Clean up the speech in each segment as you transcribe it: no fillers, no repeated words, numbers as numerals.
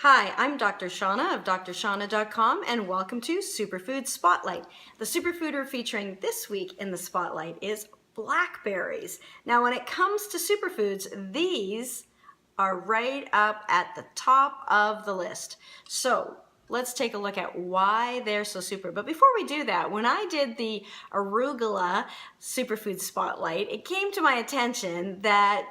Hi, I'm Dr. Shaunna of drshaunna.com and welcome to Superfood Spotlight. The superfood we're featuring this week in the Spotlight is blackberries. Now when it comes to superfoods, these are right up at the top of the list. So let's take a look at why they're so super. But before we do that, when I did the arugula superfood spotlight, it came to my attention that,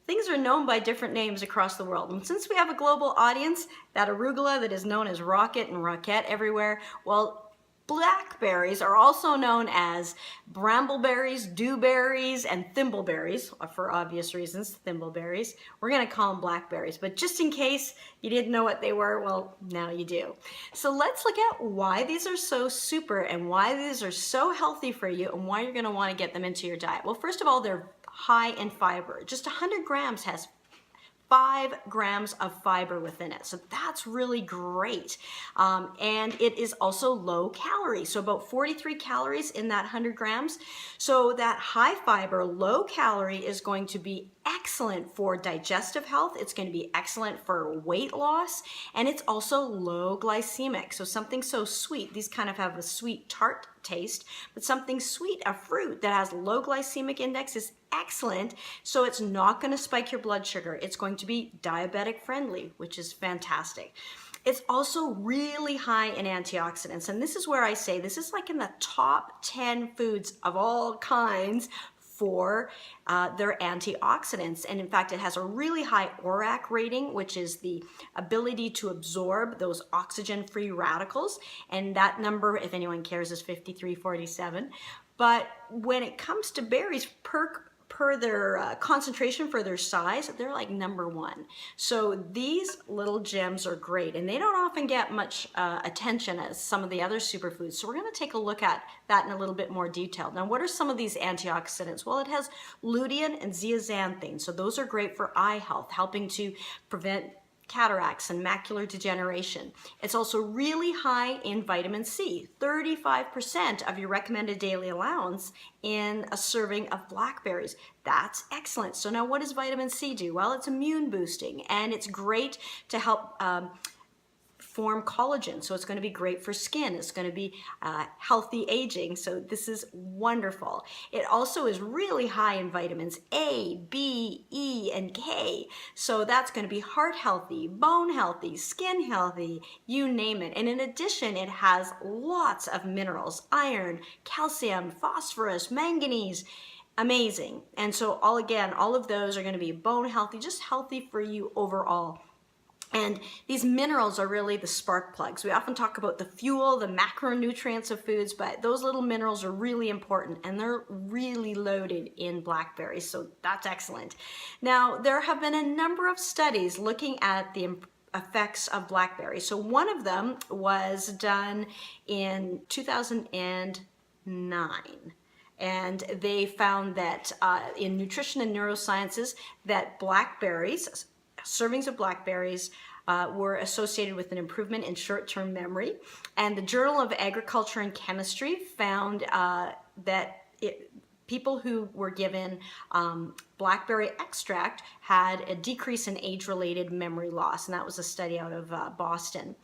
things are known by different names across the world. And since we have a global audience, that arugula that is known as rocket and roquette everywhere, well, blackberries are also known as brambleberries, dewberries, and thimbleberries, for obvious reasons, thimbleberries. We're gonna call them blackberries, but just in case you didn't know what they were, well, now you do. So let's look at why these are so super and why these are so healthy for you and why you're gonna wanna get them into your diet. Well, first of all, they're high in fiber. Just 100 grams has 5 grams of fiber within it. So that's really great. And it is also low calorie. So about 43 calories in that 100 grams. So that high fiber, low calorie is going to be excellent for digestive health. It's going to be excellent for weight loss. And it's also low glycemic. So something so sweet, these kind of have a sweet tart taste, but something sweet, a fruit that has low glycemic index is excellent. So it's not going to spike your blood sugar. It's going to be diabetic friendly, which is fantastic. It's also really high in antioxidants. And this is where I say this is like in the top 10 foods of all kinds for their antioxidants. And in fact, it has a really high ORAC rating, which is the ability to absorb those oxygen-free radicals. And that number, if anyone cares, is 5347. But when it comes to berries, per their concentration for their size, they're like #1. So these little gems are great, and they don't often get much attention as some of the other superfoods. So we're going to take a look at that in a little bit more detail. Now, what are some of these antioxidants? Well, it has lutein and zeaxanthin. So those are great for eye health, helping to prevent cataracts and macular degeneration. It's also really high in vitamin C, 35% of your recommended daily allowance in a serving of blackberries. That's excellent. So now what does vitamin C do? Well, it's immune boosting, and it's great to help form collagen. So it's going to be great for skin. It's going to be healthy aging. So this is wonderful. It also is really high in vitamins A, B, E, and K. So that's going to be heart healthy, bone healthy, skin healthy, you name it. And in addition, it has lots of minerals, iron, calcium, phosphorus, manganese. Amazing. And so all of those are going to be bone healthy, just healthy for you overall. And these minerals are really the spark plugs. We often talk about the fuel, the macronutrients of foods, but those little minerals are really important, and they're really loaded in blackberries, so that's excellent. Now, there have been a number of studies looking at the effects of blackberries. So one of them was done in 2009. And they found that in nutrition and neurosciences that blackberries, servings of blackberries were associated with an improvement in short-term memory. And the Journal of Agriculture and Chemistry found that people who were given blackberry extract had a decrease in age-related memory loss. And that was a study out of Boston.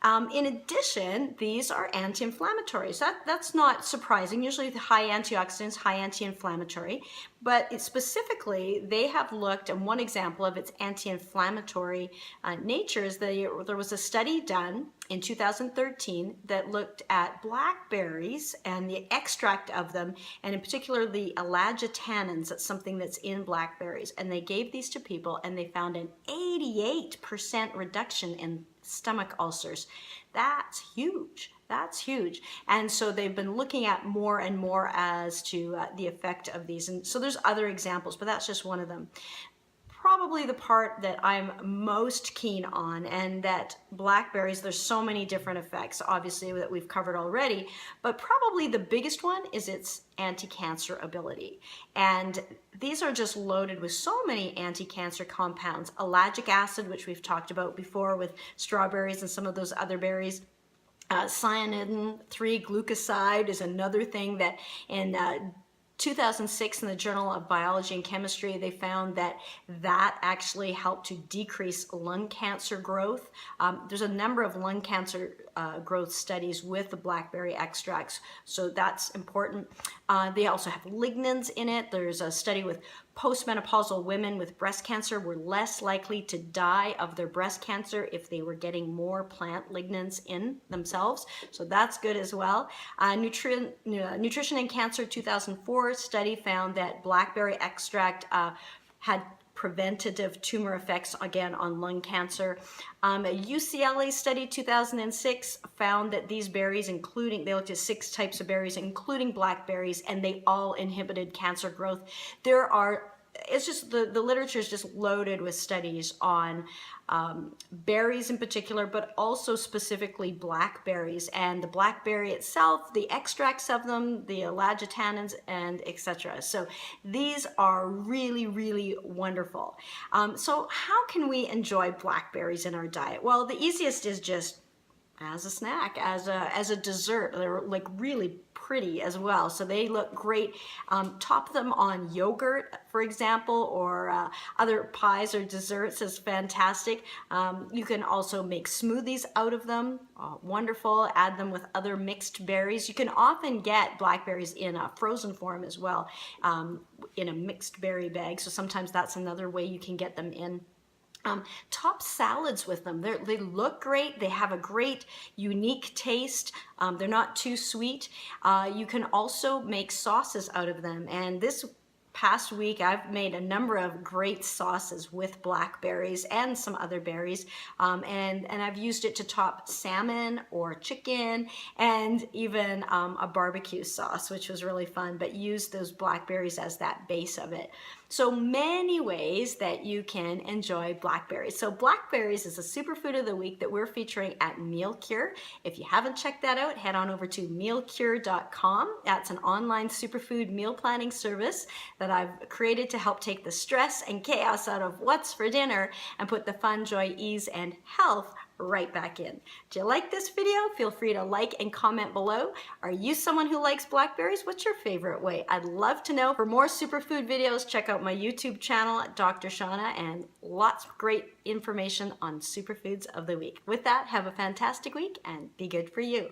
In addition, these are anti-inflammatories. That's not surprising. Usually the high antioxidants, high anti-inflammatory, but specifically they have looked, and one example of its anti-inflammatory nature is that there was a study done in 2013 that looked at blackberries and the extract of them, and in particular the elagitannins, that's something that's in blackberries, and they gave these to people and they found an 88% reduction in stomach ulcers. That's huge. That's huge. And so they've been looking at more and more as to the effect of these. And so there's other examples, but that's just one of them. Probably the part that I'm most keen on, and that blackberries, there's so many different effects, obviously, that we've covered already, but probably the biggest one is its anti-cancer ability. And these are just loaded with so many anti-cancer compounds. Ellagic acid, which we've talked about before with strawberries and some of those other berries. Cyanidin 3 glucoside is another thing that in 2006 in the Journal of Biology and Chemistry, they found that actually helped to decrease lung cancer growth. There's a number of lung cancer growth studies with the blackberry extracts, so that's important. They also have lignans in it. There's a study with postmenopausal women with breast cancer were less likely to die of their breast cancer if they were getting more plant lignans in themselves. So that's good as well. Nutrition and Cancer 2004 study found that blackberry extract had preventative tumor effects, again, on lung cancer. A UCLA study 2006 found that these berries, they looked at 6 types of berries, including blackberries, and they all inhibited cancer growth. It's just the literature is just loaded with studies on berries in particular, but also specifically blackberries, and the blackberry itself, the extracts of them, the elagitannins, and etc. So these are really, really wonderful. So how can we enjoy blackberries in our diet? Well, the easiest is just as a snack, as a dessert. They're like really pretty as well, so they look great. Top them on yogurt, for example, or other pies or desserts is fantastic. You can also make smoothies out of them. Wonderful. Add them with other mixed berries. You can often get blackberries in a frozen form as well, in a mixed berry bag, so sometimes that's another way you can get them in. Top salads with them. They look great. They have a great, unique taste. They're not too sweet. You can also make sauces out of them. And this past week, I've made a number of great sauces with blackberries and some other berries. And I've used it to top salmon or chicken, and even a barbecue sauce, which was really fun, but used those blackberries as that base of it. So many ways that you can enjoy blackberries. So blackberries is a superfood of the week that we're featuring at Meal Cure. If you haven't checked that out, head on over to mealcure.com. That's an online superfood meal planning service that I've created to help take the stress and chaos out of what's for dinner and put the fun, joy, ease, and health right back in. Do you like this video? Feel free to like and comment below. Are you someone who likes blackberries? What's your favorite way? I'd love to know. For more superfood videos, check out my YouTube channel, Dr. Shaunna, and lots of great information on superfoods of the week. With that, have a fantastic week and be good for you.